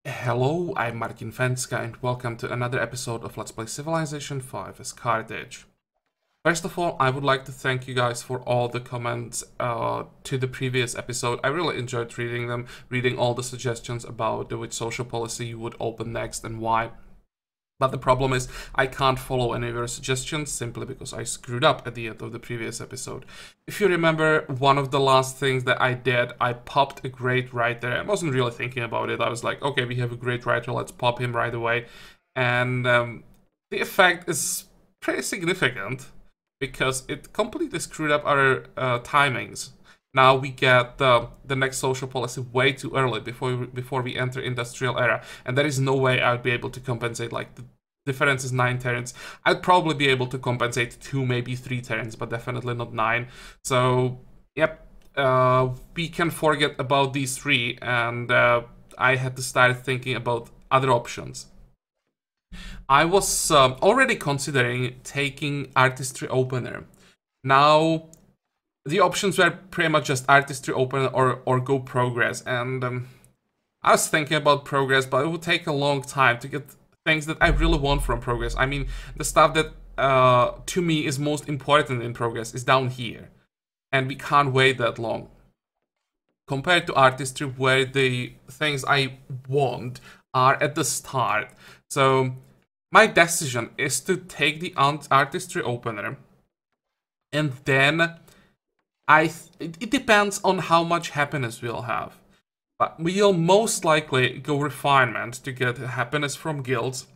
Hello, I'm Martin Fencka and welcome to another episode of Let's Play Civilization 5 as Carthage. First of all, I would like to thank you guys for all the comments to the previous episode. I really enjoyed reading them, reading all the suggestions about which social policy you would open next and why. But the problem is, I can't follow any of your suggestions simply because I screwed up at the end of the previous episode. If you remember, one of the last things that I did, I popped a great writer. I wasn't really thinking about it. I was like, okay, we have a great writer, let's pop him right away. And the effect is pretty significant because it completely screwed up our timings. Now we get the next social policy way too early before we enter industrial era, and there is no way I'd be able to compensate. Like the difference is 9 turns. I'd probably be able to compensate 2, maybe 3 turns, but definitely not 9. So yep, we can forget about these 3, and I had to start thinking about other options. I was already considering taking artistry opener. Now the options were pretty much just artistry open or go progress, and I was thinking about progress, but it would take a long time to get things that I really want from progress. I mean, the stuff that to me is most important in progress is down here, and we can't wait that long compared to artistry, where the things I want are at the start. So my decision is to take the artistry opener, and then it depends on how much happiness we'll have. But we'll most likely go refinement to get happiness from guilds.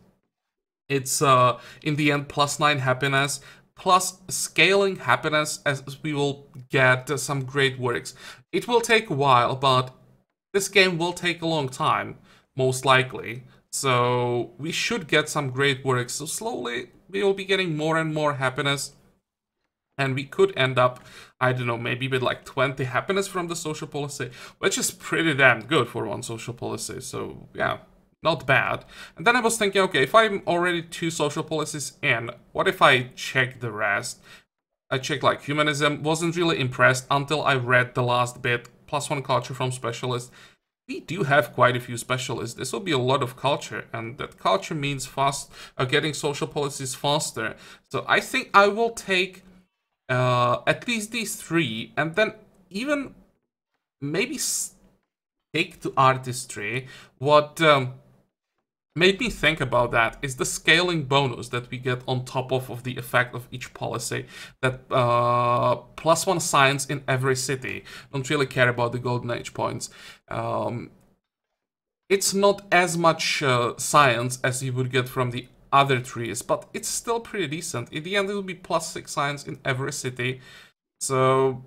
It's in the end +9 happiness, plus scaling happiness as we will get some great works. It will take a while, but this game will take a long time, most likely. So we should get some great works. So slowly we will be getting more and more happiness. And we could end up, I don't know, maybe with like 20 happiness from the social policy, which is pretty damn good for one social policy. So yeah, not bad. And then I was thinking, okay, if I'm already 2 social policies in, what if I check the rest? I checked like humanism, wasn't really impressed until I read the last bit, +1 culture from specialist. We do have quite a few specialists. This will be a lot of culture, and that culture means getting social policies faster. So I think I will take at least these 3, and then even maybe stick to artistry. What made me think about that is the scaling bonus that we get on top of the effect of each policy. That +1 science in every city. Don't really care about the golden age points. It's not as much science as you would get from the other trees, but it's still pretty decent. In the end, it will be +6 science in every city. So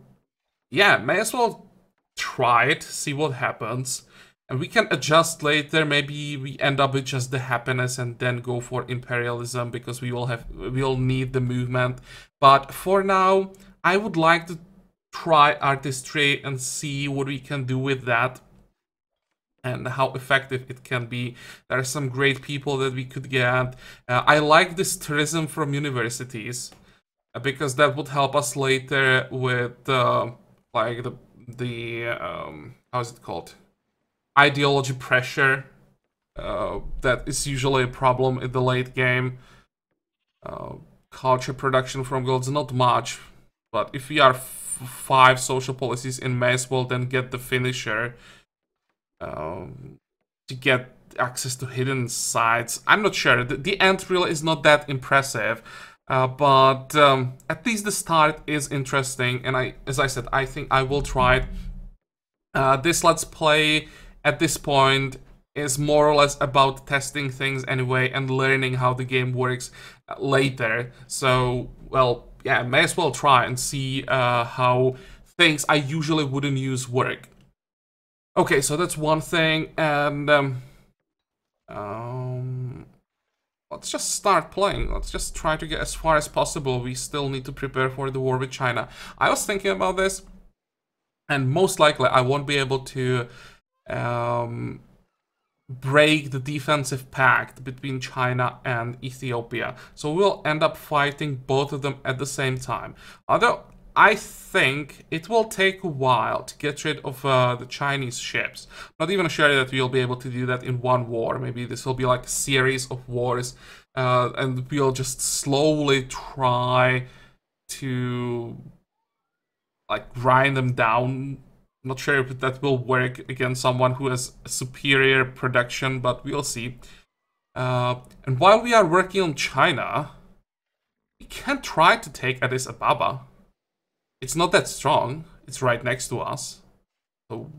yeah, may as well try it, see what happens. And we can adjust later. Maybe we end up with just the happiness and then go for imperialism because we'll need the movement. But for now, I would like to try artistry and see what we can do with that and how effective it can be. There are some great people that we could get. I like this tourism from universities because that would help us later with like the how is it called? Ideology pressure. That is usually a problem in the late game. Culture production from guilds, not much, but if we are 5 social policies in, may as well then get the finisher. To get access to hidden sites. I'm not sure. The end really is not that impressive, but at least the start is interesting. And as I said, I think I will try it. This Let's Play at this point is more or less about testing things anyway and learning how the game works later. So, well, yeah, may as well try and see how things I usually wouldn't use work. Okay, so that's one thing, and let's just start playing. Let's just try to get as far as possible. We still need to prepare for the war with China. I was thinking about this, and most likely I won't be able to break the defensive pact between China and Ethiopia. So we'll end up fighting both of them at the same time. Although I think it will take a while to get rid of the Chinese ships. Not even sure that we'll be able to do that in one war. Maybe this will be like a series of wars, and we'll just slowly try to like grind them down. Not sure if that will work against someone who has a superior production, but we'll see. And while we are working on China, we can try to take Addis Ababa. It's not that strong. It's right next to us. So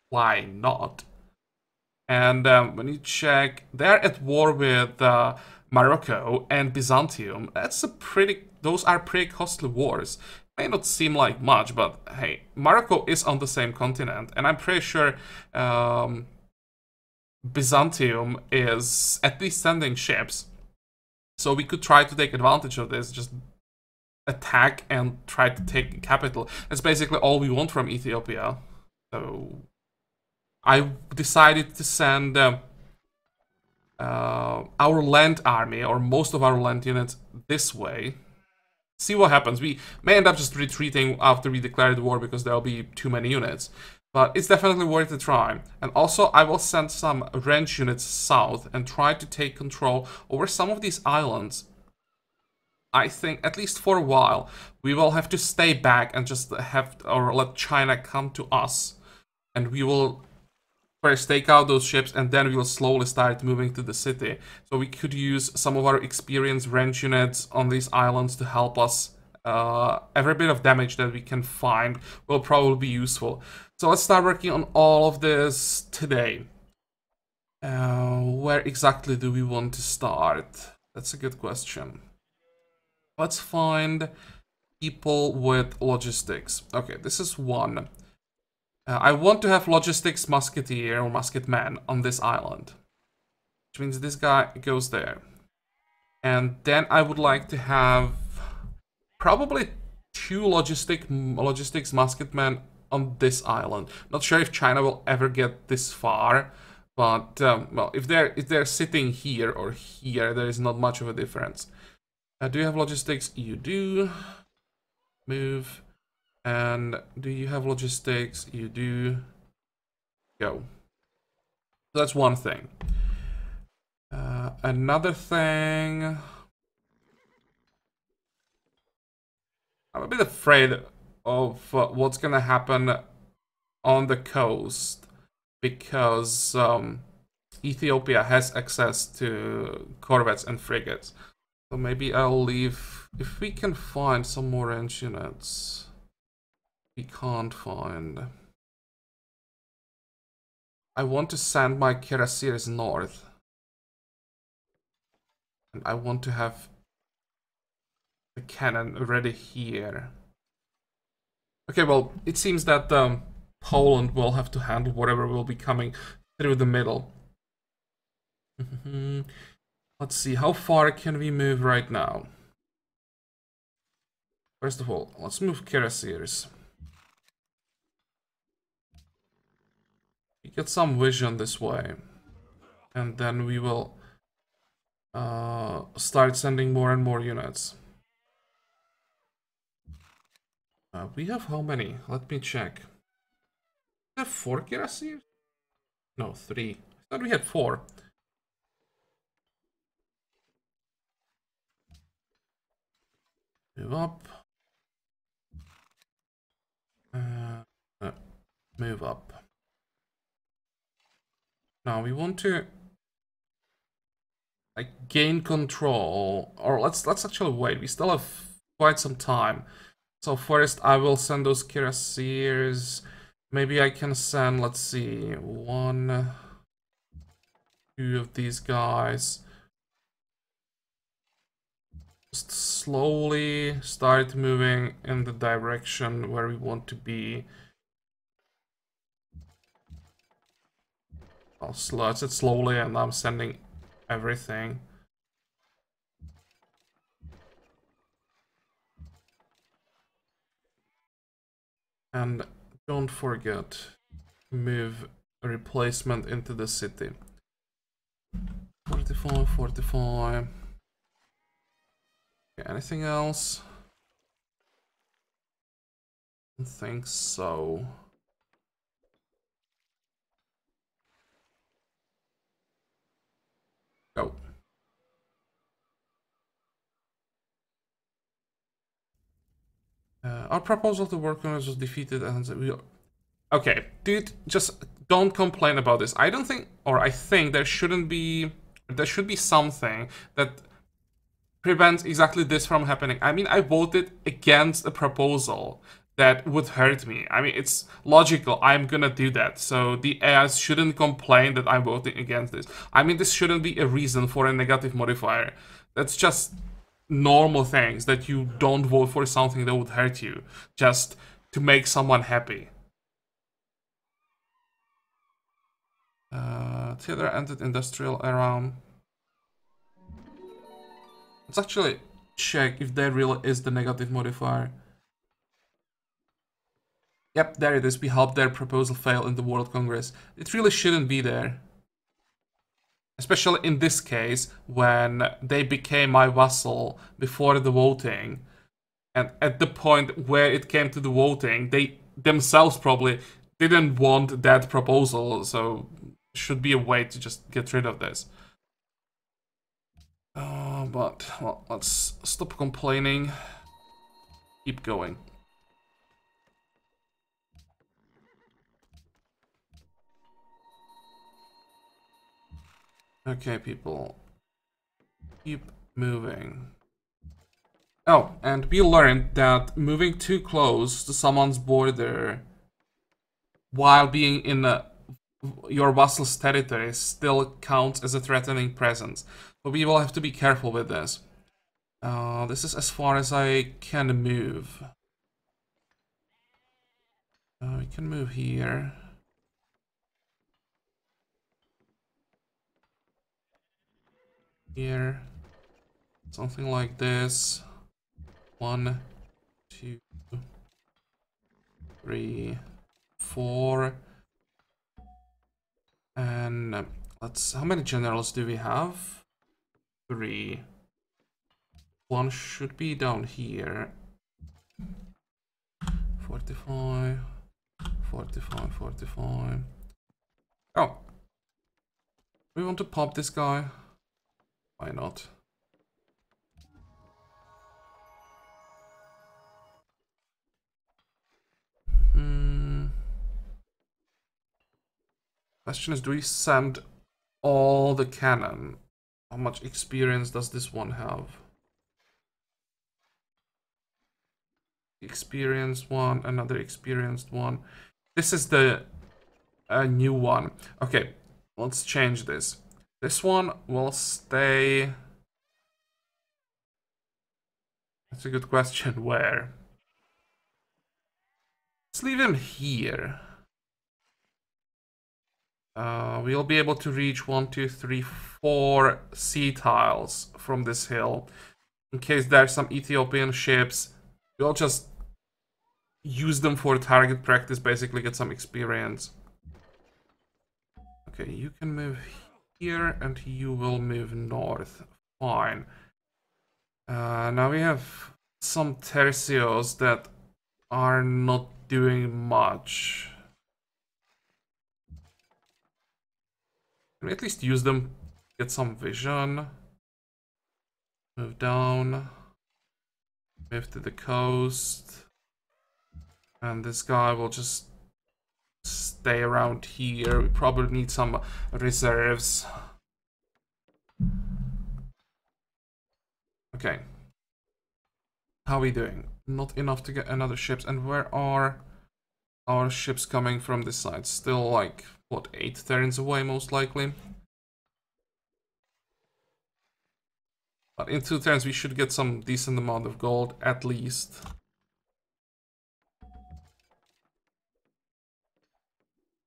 why not? And when you check, they're at war with Morocco and Byzantium. Those are pretty costly wars. May not seem like much, but hey, Morocco is on the same continent, and I'm pretty sure Byzantium is at least sending ships. So we could try to take advantage of this, just attack and try to take capital. That's basically all we want from Ethiopia. So I decided to send our land army, or most of our land units, this way. See what happens. We may end up just retreating after we declare the war because there'll be too many units. But it's definitely worth a try. And also, I will send some ranch units south and try to take control over some of these islands. I think, at least for a while, we will have to stay back and just let China come to us. And we will first take out those ships, and then we will slowly start moving to the city. So we could use some of our experienced ranch units on these islands to help us. Every bit of damage that we can find will probably be useful. So let's start working on all of this today. Where exactly do we want to start? That's a good question. Let's find people with logistics. Okay, this is one. I want to have logistics musketeer or musketman on this island, which means this guy goes there. And then I would like to have probably 2 logistics musketmen on this island. Not sure if China will ever get this far, but well, if they're sitting here or here, there is not much of a difference. Do you have logistics? You do. Move. And do you have logistics? You do. Go. So that's one thing. Another thing. I'm a bit afraid of what's gonna happen on the coast because Ethiopia has access to corvettes and frigates. So maybe I'll leave if we can find some more range units. We can't find. I want to send my cuirassiers north. And I want to have the cannon ready here. Okay, well, it seems that Poland will have to handle whatever will be coming through the middle. Let's see, how far can we move right now? First of all, let's move cuirassiers. We get some vision this way. And then we will start sending more and more units. We have how many? Let me check. We have 4 cuirassiers? No, 3. I thought we had 4. Move up. Move up. Now we want to like gain control, or let's actually wait. We still have quite some time. So first I will send those cuirassiers. Maybe I can send, let's see, 1, 2 of these guys. Just slowly start moving in the direction where we want to be. I said slowly, and I'm sending everything. And don't forget to move a replacement into the city. 45, 45. Okay, anything else? don't think so. Go. Our proposal to work on this was defeated and we... Okay, dude, just don't complain about this. I don't think, or I think there should be something that prevents exactly this from happening. I mean, I voted against a proposal that would hurt me. I mean, it's logical. I'm gonna do that. So the AIs shouldn't complain that I'm voting against this. I mean, this shouldn't be a reason for a negative modifier. That's just normal things that you don't vote for something that would hurt you just to make someone happy. Theater entered industrial era. Let's actually check if there really is the negative modifier. Yep, there it is. We helped their proposal fail in the World Congress. It really shouldn't be there. Especially in this case, when they became my vassal before the voting. And at the point where it came to the voting, they themselves probably didn't want that proposal, so should be a way to just get rid of this. But, well, let's stop complaining. Keep going. Okay, people. Keep moving. Oh, and we learned that moving too close to someone's border while being in your vassal's territory still counts as a threatening presence. But we will have to be careful with this. This is as far as I can move. We can move here. Here. Something like this. 1, 2, 3, 4. And let's... How many generals do we have? 3. One should be down here. 45. 45, 45. Oh. We want to pop this guy. Why not? Question is, do we send all the cannon? How much experience does this one have? Experienced one, another experienced one. This is the new one. Okay, let's change this. This one will stay... That's a good question. Where? Let's leave him here. We'll be able to reach 1, 2, 3, 4 sea tiles from this hill. In case there's some Ethiopian ships, we'll just use them for target practice, basically get some experience. Okay, you can move here and you will move north. Fine. Now we have some tercios that are not doing much. Can we at least use them, get some vision? Move down. Move to the coast. And this guy will just stay around here. We probably need some reserves. Okay. How are we doing? Not enough to get another ships. And where are our ships coming from this side? Still like, what, 8 turns away most likely? But in 2 turns we should get some decent amount of gold, at least.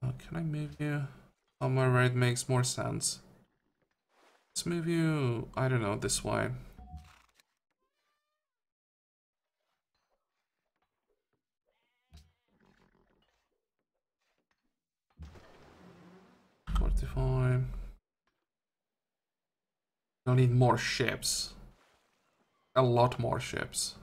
Can I move you somewhere where it makes more sense? Let's move you, I don't know, this way. $45. I'll need more ships. A lot more ships.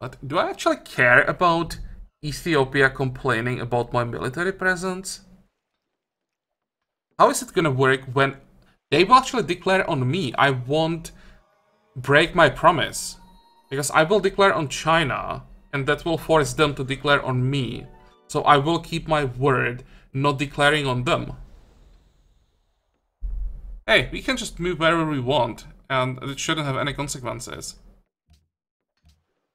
But do I actually care about Ethiopia complaining about my military presence? How is it gonna work when they will actually declare on me? I won't break my promise. Because I will declare on China, and that will force them to declare on me. So I will keep my word, not declaring on them. Hey, we can just move wherever we want, and it shouldn't have any consequences.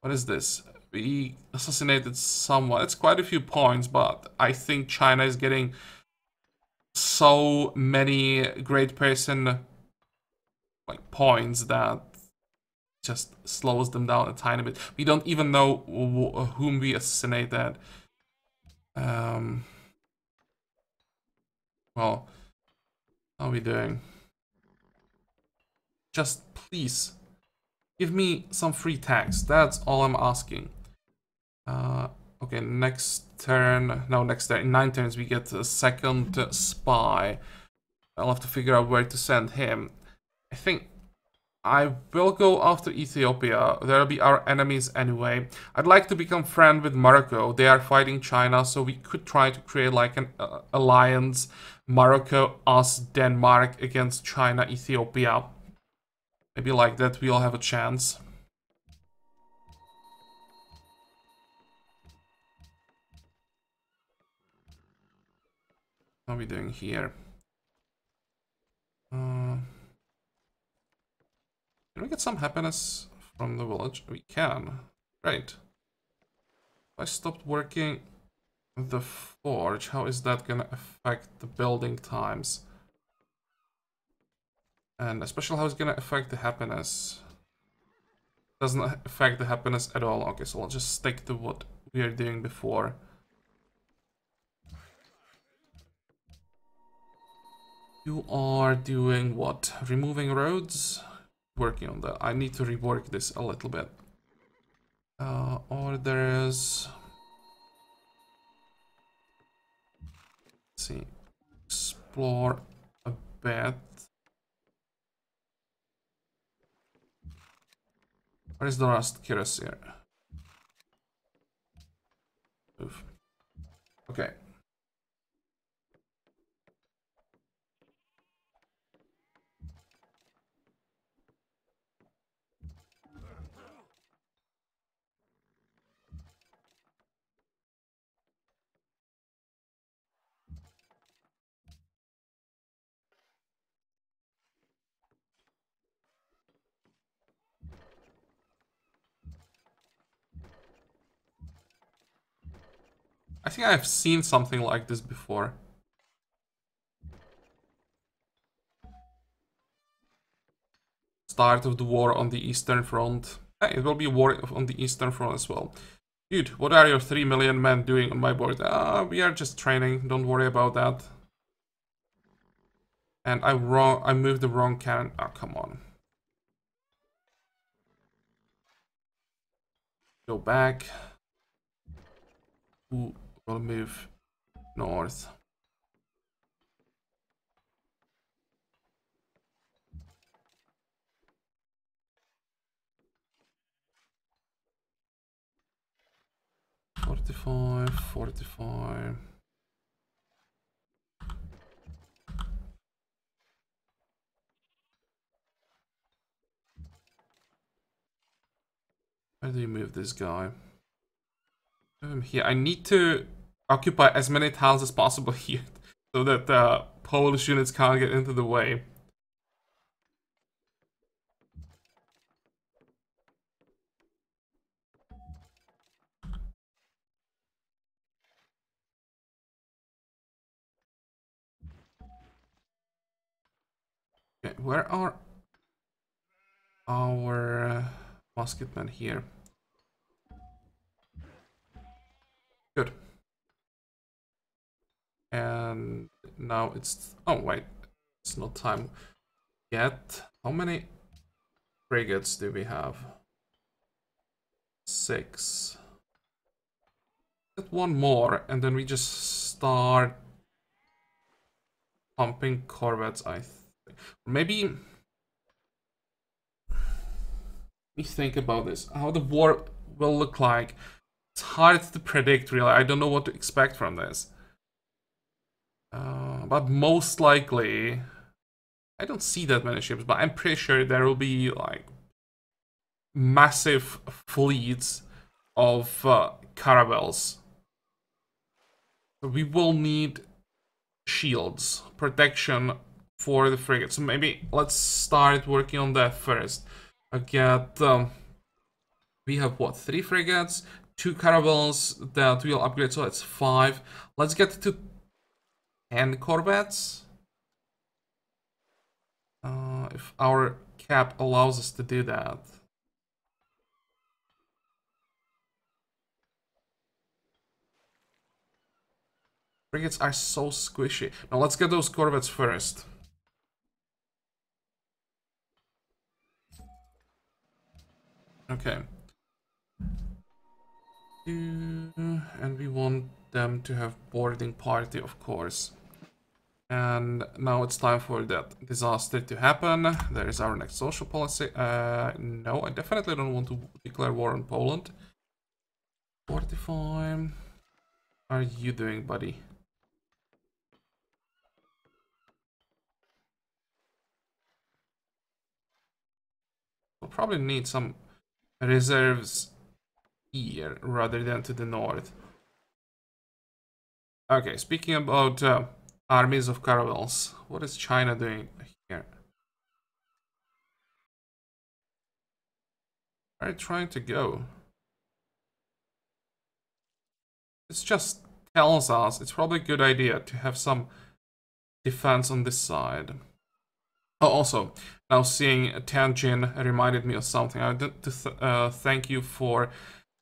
What is this? We assassinated someone. It's quite a few points, but I think China is getting so many great person like points that just slows them down a tiny bit. We don't even know whom we assassinated. Well, how are we doing? Just please give me some free tax. That's all I'm asking. Okay, next turn. No, next turn. In 9 turns, we get a second spy. I'll have to figure out where to send him. I think I will go after Ethiopia. They'll be our enemies anyway. I'd like to become friend with Morocco. They are fighting China, so we could try to create like an alliance. Morocco, us, Denmark against China, Ethiopia. Maybe like that we'll have a chance. What are we doing here? Can we get some happiness from the village? We can. Great. If I stopped working the forge, how is that gonna affect the building times? And especially how it's gonna affect the happiness. Doesn't affect the happiness at all. Okay, so I'll just stick to what we are doing before. You are doing what? Removing roads? Working on that. I need to rework this a little bit. Orders. Let's see. Explore a bit. Where is the last cuirassier? Oof. Okay. I think I've seen something like this before. Start of the war on the Eastern Front. Hey, it will be a war on the Eastern Front as well. Dude, what are your 3 million men doing on my board? We are just training, don't worry about that. And I moved the wrong cannon. Oh, come on. Go back. Ooh, we'll move north. Fortify, fortify. Where do you move this guy? Move him here. I need to occupy as many towns as possible here so that the Polish units can't get into the way. Okay, where are our musketmen here? Good. And now it's... Oh, wait. It's not time yet. How many frigates do we have? 6. Get one more, and then we just start pumping corvettes, I think. Maybe... Let me think about this. How the war will look like. It's hard to predict, really. I don't know what to expect from this. But most likely, I don't see that many ships, but I'm pretty sure there will be like massive fleets of caravels. So we will need shields, protection for the frigates. So maybe let's start working on that first. I get we have what, 3 frigates, 2 caravels that we'll upgrade, so it's 5. Let's get to 10 corvettes. If our cap allows us to do that. Frigates are so squishy. Now let's get those corvettes first. Okay. And we want them to have boarding party, of course. And now it's time for that disaster to happen. There is our next social policy. No, I definitely don't want to declare war on Poland. 45. How are you doing, buddy? We'll probably need some reserves here rather than to the north. Okay, speaking about armies of caravels, what is China doing here? Where are you trying to go? This just tells us it's probably a good idea to have some defense on this side. Oh, also, now seeing Tianjin reminded me of something. I want to thank you for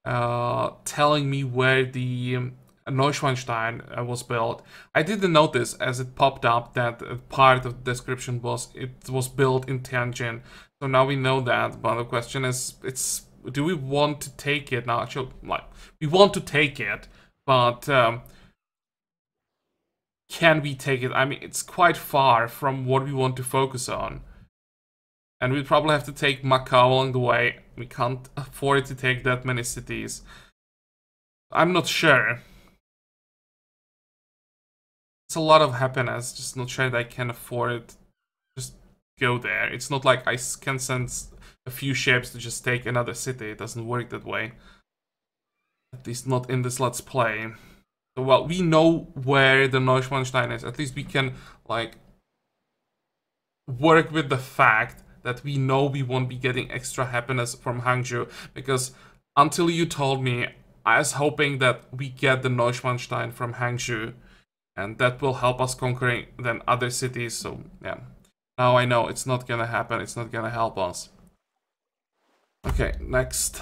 telling me where the Neuschwanstein was built. I didn't notice as it popped up that part of the description was it was built in Tianjin. So now we know that, but the question is, do we want to take it now? Actually, like, we want to take it, but can we take it? I mean, it's quite far from what we want to focus on. And we'd probably have to take Macau along the way. We can't afford to take that many cities. I'm not sure. It's a lot of happiness, just not sure that I can afford just go there. It's not like I can send a few ships to just take another city. It doesn't work that way. At least not in this Let's Play. So, well, we know where the Neuschwanstein is. At least we can, like, work with the fact that we know we won't be getting extra happiness from Hangzhou. Because until you told me, I was hoping that we get the Neuschwanstein from Hangzhou. And that will help us conquering then other cities. So, yeah. Now I know it's not gonna happen. It's not gonna help us. Okay, next.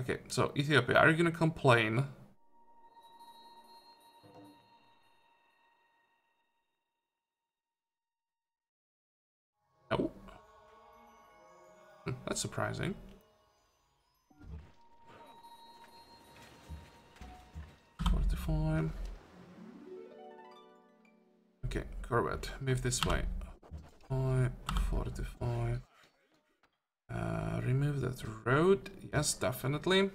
Okay, so Ethiopia, are you gonna complain? No. That's surprising. Fine. Okay, Corvette, move this way. 45. Remove that road. Yes, definitely.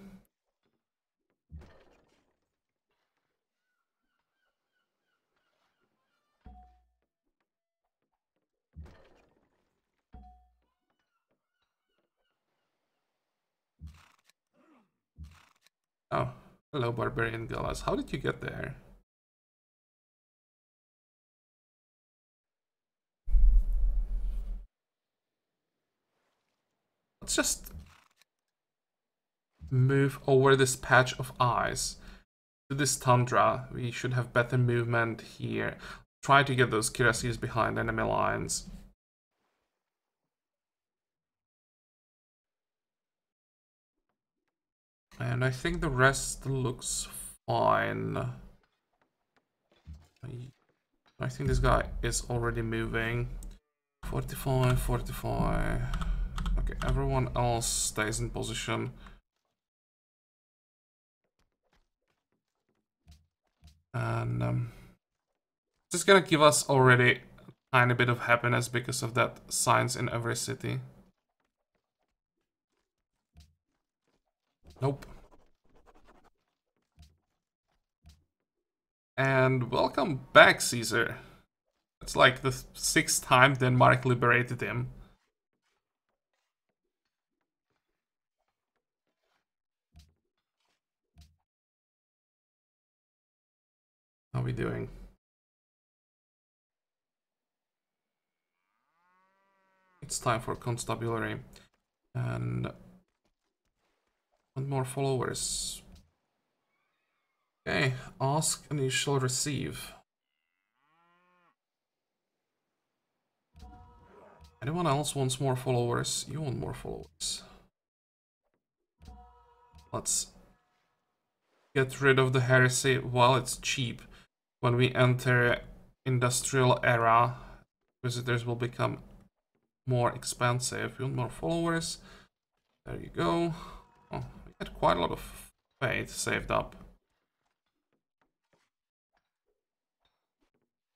Oh, hello, Barbarian Galas. How did you get there? Let's just move over this patch of ice to this tundra. We should have better movement here. Try to get those cuirassiers behind enemy lines. And I think the rest looks fine. I think this guy is already moving. 45, 45. Okay, everyone else stays in position. And this is gonna give us already tiny bit of happiness because of that science in every city. Nope. And welcome back, Caesar. It's like the 6th time Denmark liberated him. How are we doing? It's time for constabulary. And 1 more followers. Okay, ask and you shall receive. Anyone else wants more followers? You want more followers. Let's get rid of the heresy while it's cheap. When we enter industrial era, visitors will become more expensive. You want more followers? There you go. Oh, we had quite a lot of faith saved up.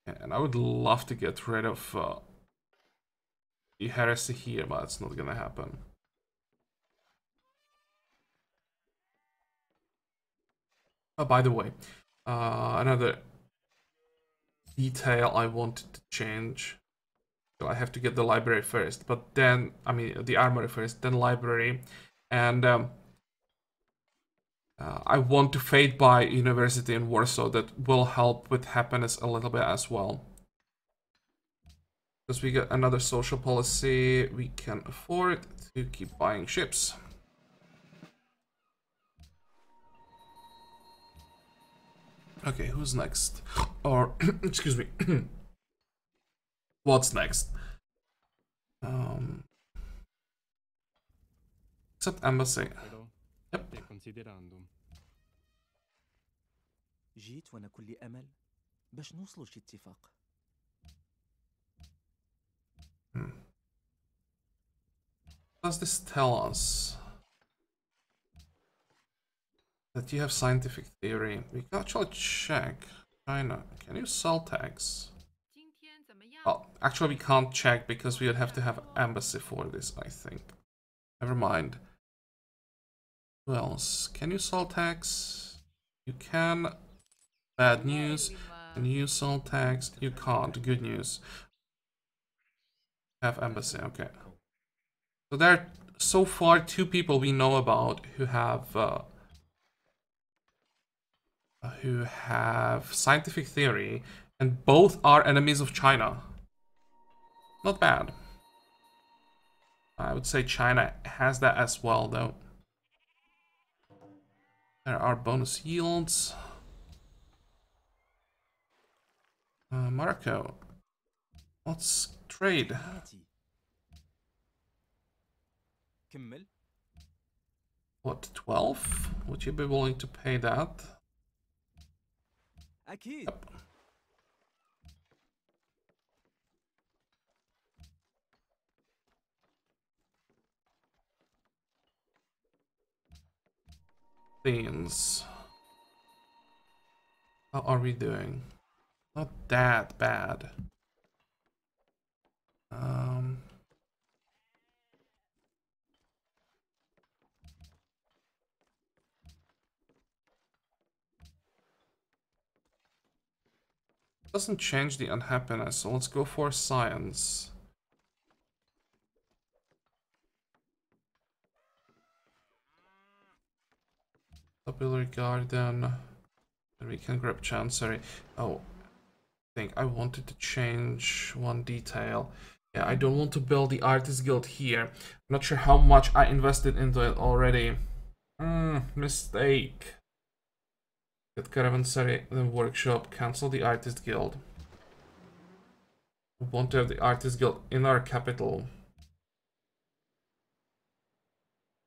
And I would love to get rid of the heresy here, but it's not gonna happen. Oh, by the way, another detail I wanted to change. So I have to get the library first, but then, I mean, the armory first, then library. And I want to fade by university in Warsaw. That will help with happiness a little bit as well. Because we get another social policy, we can afford to keep buying ships. Okay, who's next? Or, excuse me. What's next? Except embassy. Yep. جيت وانا كل امل باش نوصلوا لشي اتفاق. Does this tell us that you have scientific theory? We can actually check. China, can you sell tags? Oh, actually we can't check because we would have to have embassy for this, I think. Never mind. Who else? Can you sell tags? You can. Bad news. Can you sell tags? You can't. Good news. Have embassy, okay. So there are so far 2 people we know about who have scientific theory, and both are enemies of China. Not bad. I would say China has that as well, though. There are bonus yields. Morocco. Let's trade. كمل. What, 12? Would you be willing to pay that? أكيد. Yep. Things. How are we doing? Not that bad. Doesn't change the unhappiness, so let's go for science. Popular garden. And we can grab chancery. Oh, I think I wanted to change one detail. Yeah, I don't want to build the artist guild here. I'm not sure how much I invested into it already. Mistake. Get caravanserai, then workshop, cancel the artist guild. We want to have the artist guild in our capital.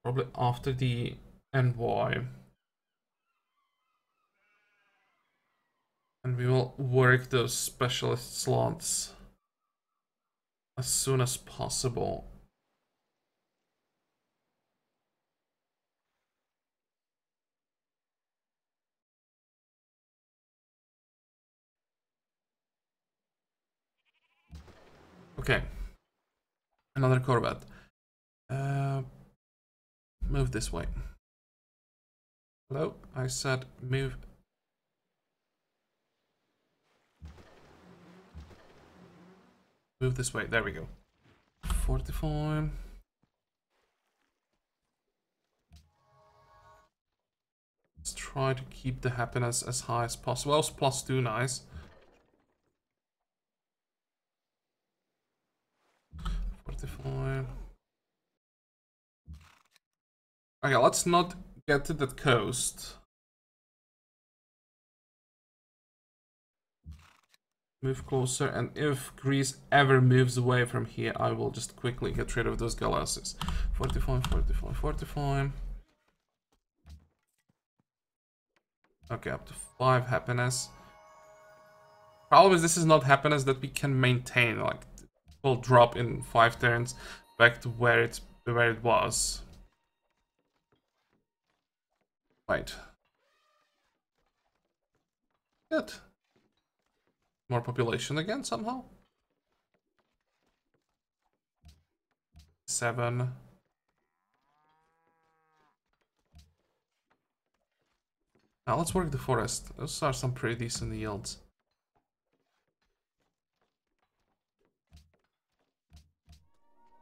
Probably after the envoy. And we will work those specialist slots as soon as possible. Okay. Another corvette. Move this way. Hello? I said move. Move this way. There we go. 45. Let's try to keep the happiness as high as possible. Well, it's +2, nice. 45. Okay, let's not get to that coast. Move closer, and if Greece ever moves away from here, I will just quickly get rid of those galasses. 45, 45, 45. Okay, up to 5 happiness. Problem is, this is not happiness that we can maintain. Like, it will drop in 5 turns back to where it was. Wait. Good. More population again somehow. 7. Now let's work the forest. Those are some pretty decent yields.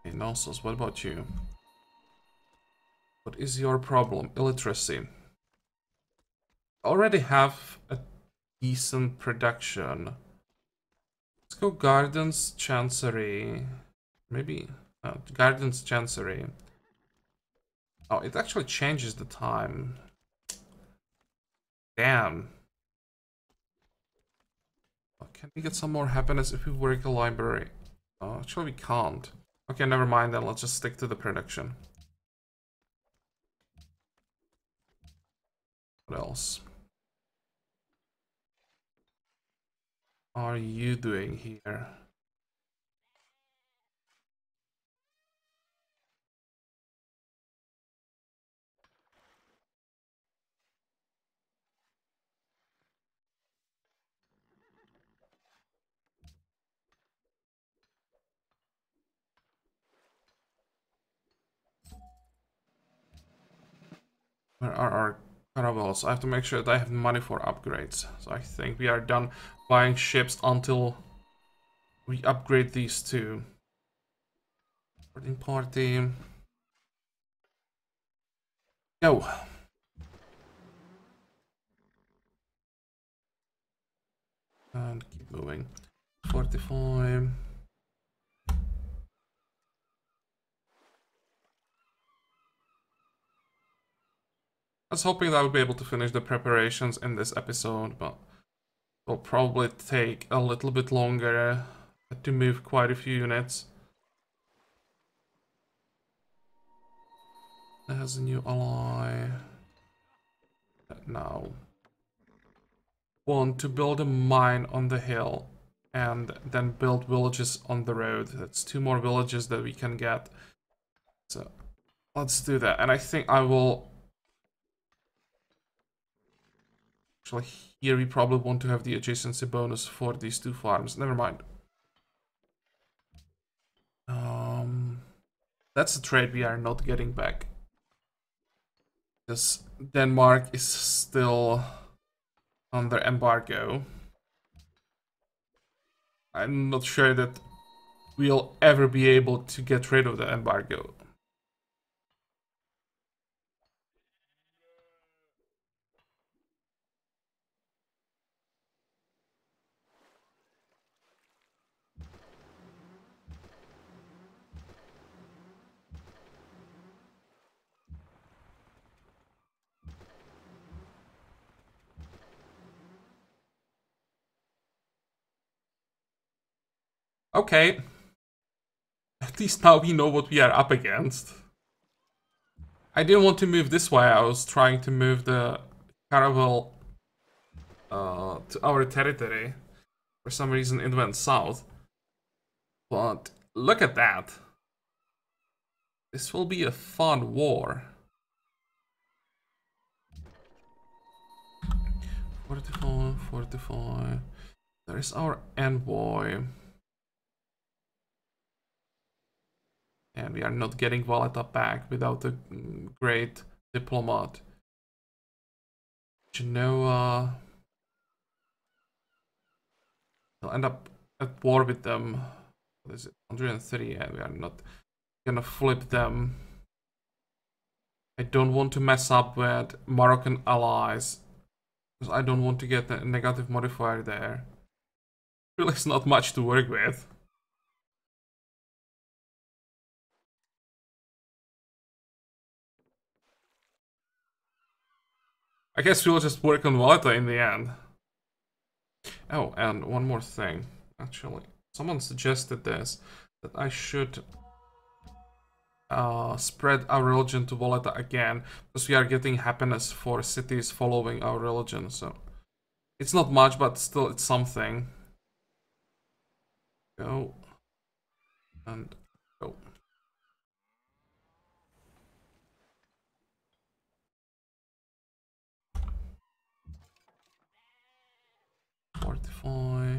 Okay, Nonsense, what about you? What is your problem? Illiteracy. Already have a decent production. Let's go Gardens, Chancery. Maybe Gardens, Chancery. Oh, it actually changes the time. Damn. Oh, can we get some more happiness if we work a library? Oh, actually we can't. Okay, never mind then. Let's just stick to the production. What else are you doing here? Where are our caravels? I have to make sure that I have money for upgrades. So I think we are done buying ships until we upgrade these two. Boarding party. Go. And keep moving. 45. I was hoping that I would be able to finish the preparations in this episode, but it will probably take a little bit longer to move quite a few units. That has a new ally. Now. Want to build a mine on the hill and then build villages on the road. That's 2 more villages that we can get. So let's do that. And I think I will... Actually, here we probably want to have the adjacency bonus for these 2 farms. Never mind. That's a trade we are not getting back. Because Denmark is still under embargo. I'm not sure that we'll ever be able to get rid of the embargo. Okay. At least now we know what we are up against. I didn't want to move this way. I was trying to move the caravel to our territory. For some reason it went south. But look at that. This will be a fun war. 45, 45. There is our envoy. And we are not getting Valletta back without a great diplomat. Genoa will end up at war with them. What is it? 130, and we are not gonna flip them. I don't want to mess up with Moroccan allies, because I don't want to get a negative modifier there. Really, it's not much to work with. I guess we'll just work on Valletta in the end. Oh, and one more thing. Actually, someone suggested this, that I should spread our religion to Valletta again, because we are getting happiness for cities following our religion, so it's not much, but still it's something. Go and go. Fortify.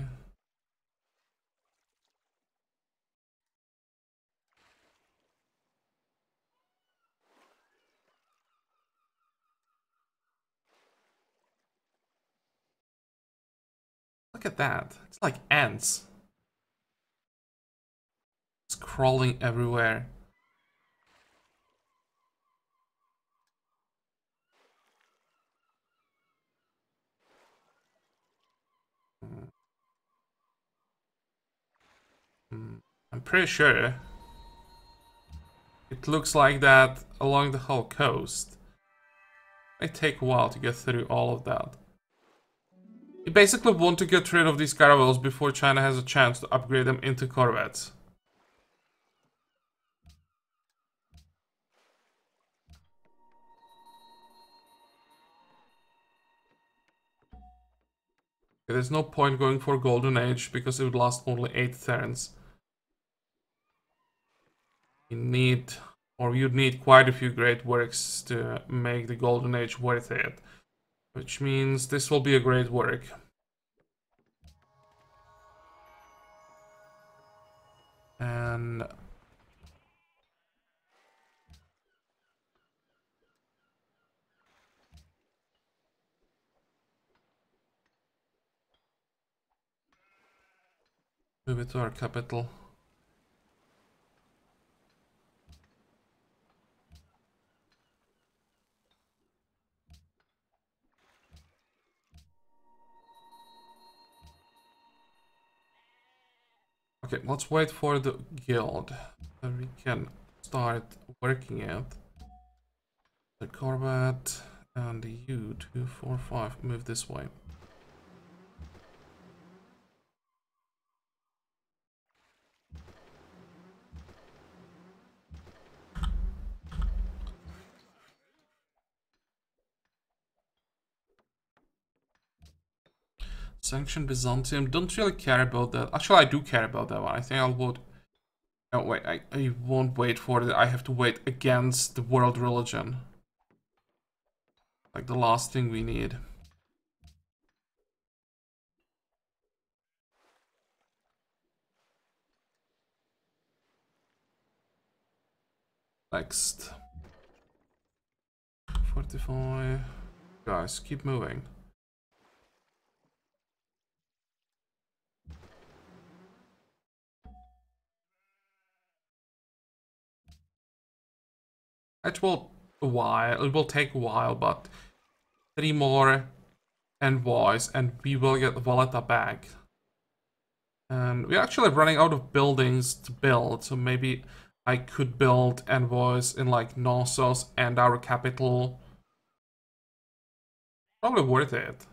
Look at that. It's like ants. It's crawling everywhere. I'm pretty sure it looks like that along the whole coast. It may take a while to get through all of that. You basically want to get rid of these caravels before China has a chance to upgrade them into corvettes. There's no point going for Golden Age because it would last only 8 turns. You need, or you'd need quite a few great works to make the Golden Age worth it. Which means this will be a great work. And move it to our capital. Okay, let's wait for the guild. Then we can start working it. The Corvette and the U245 move this way. Sanction Byzantium, don't really care about that. Actually, I do care about that one. I think I'll vote. Oh, wait, I won't wait for it. I have to wait against the world religion. Like the last thing we need. Next. Fortify. Guys, keep moving. It will take a while, but 3 more envoys and we will get Valletta back. And we're actually running out of buildings to build, so maybe I could build envoys in like Knossos and our capital. Probably worth it.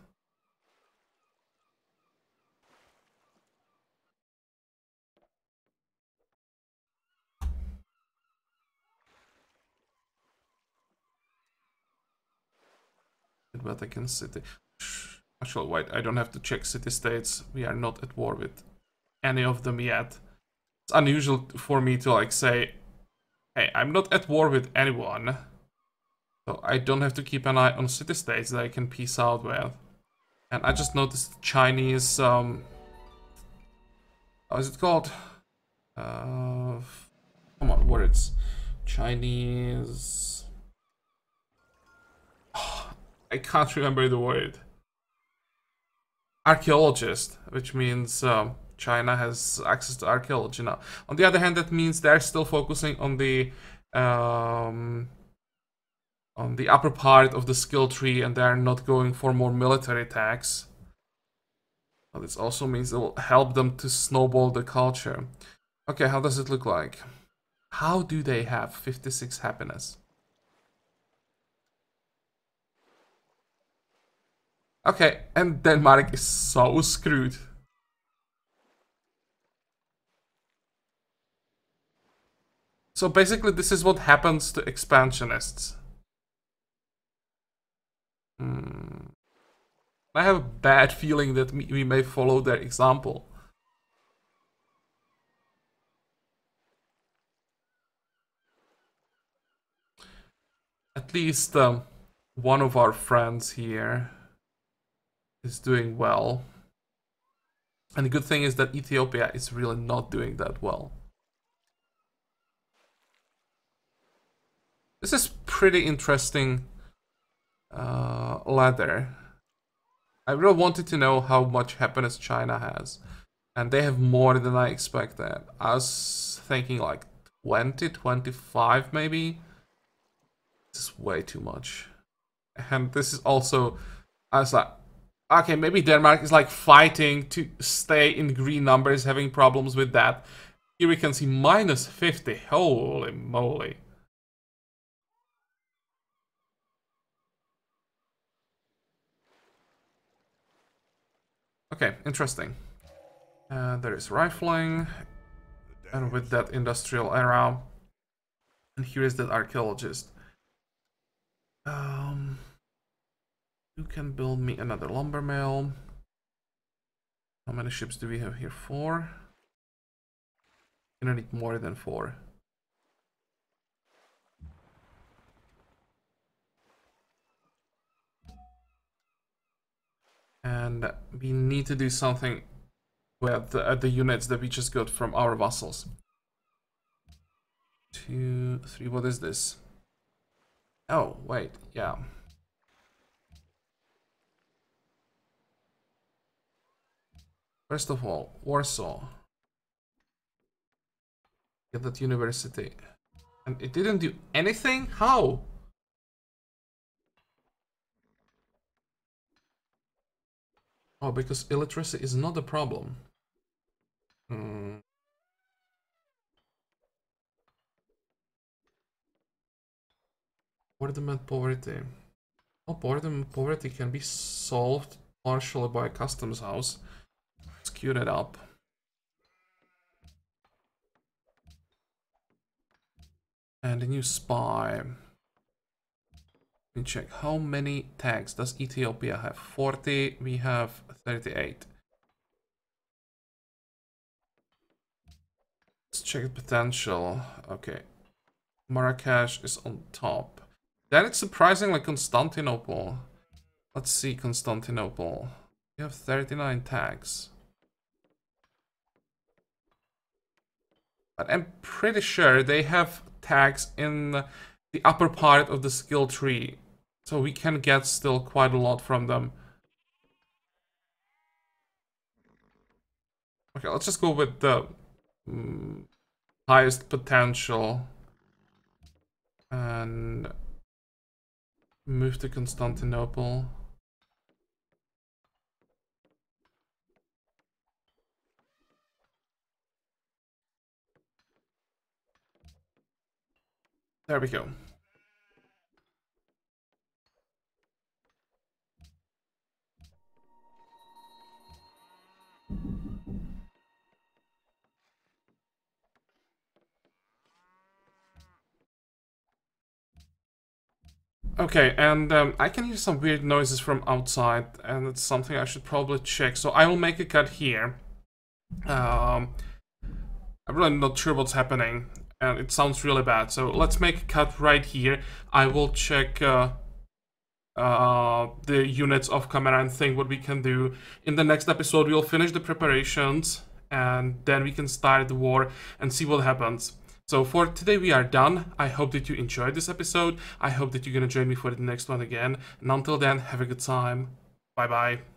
Vatican City. Actually, wait, I don't have to check city-states. We are not at war with any of them yet. It's unusual for me to like say, hey, I'm not at war with anyone. So I don't have to keep an eye on city-states that I can peace out with. And I just noticed Chinese, how is it called? Come on, word. words. Chinese... I can't remember the word. Archaeologist, which means China has access to archaeology now. On the other hand, that means they're still focusing on the upper part of the skill tree, and they're not going for more military attacks. But this also means it will help them to snowball the culture. Okay, how does it look like? How do they have 56 happiness? Okay, and Denmark is so screwed. So basically this is what happens to expansionists. I have a bad feeling that we may follow their example. At least one of our friends here is doing well. And the good thing is that Ethiopia is really not doing that well. This is pretty interesting ladder. I really wanted to know how much happiness China has. And they have more than I expected. I was thinking like 20, 25 maybe. This is way too much. And this is also, I was like, okay, maybe Denmark is like fighting to stay in green numbers, having problems with that. Here we can see minus 50. Holy moly. Okay, interesting. There is rifling, and with that industrial era. And here is that archaeologist. You can build me another lumber mill. How many ships do we have here? 4. You don't need more than 4. And we need to do something with the units that we just got from our vassals. 2, 3, what is this? Oh, wait, yeah. First of all, Warsaw. Get that university. And it didn't do anything? How? Oh, because illiteracy is not a problem. Boredom and poverty. Oh, boredom and poverty can be solved partially by a customs house. Let's queue that up. And a new spy. Let me check. How many tags does Ethiopia have? 40. We have 38. Let's check the potential. Okay. Marrakesh is on top. Then it's surprisingly Constantinople. Let's see Constantinople. We have 39 tags. But I'm pretty sure they have tags in the upper part of the skill tree. So we can get still quite a lot from them. Okay, let's just go with the highest potential. And move to Constantinople. There we go. Okay, and I can hear some weird noises from outside, and it's something I should probably check. So I will make a cut here. I'm really not sure what's happening, and it sounds really bad. So let's make a cut right here. I will check the units of camera and think what we can do. In the next episode, we'll finish the preparations, and then we can start the war and see what happens. So for today we are done. I hope that you enjoyed this episode. I hope that you're gonna join me for the next one again. And until then, have a good time. Bye bye.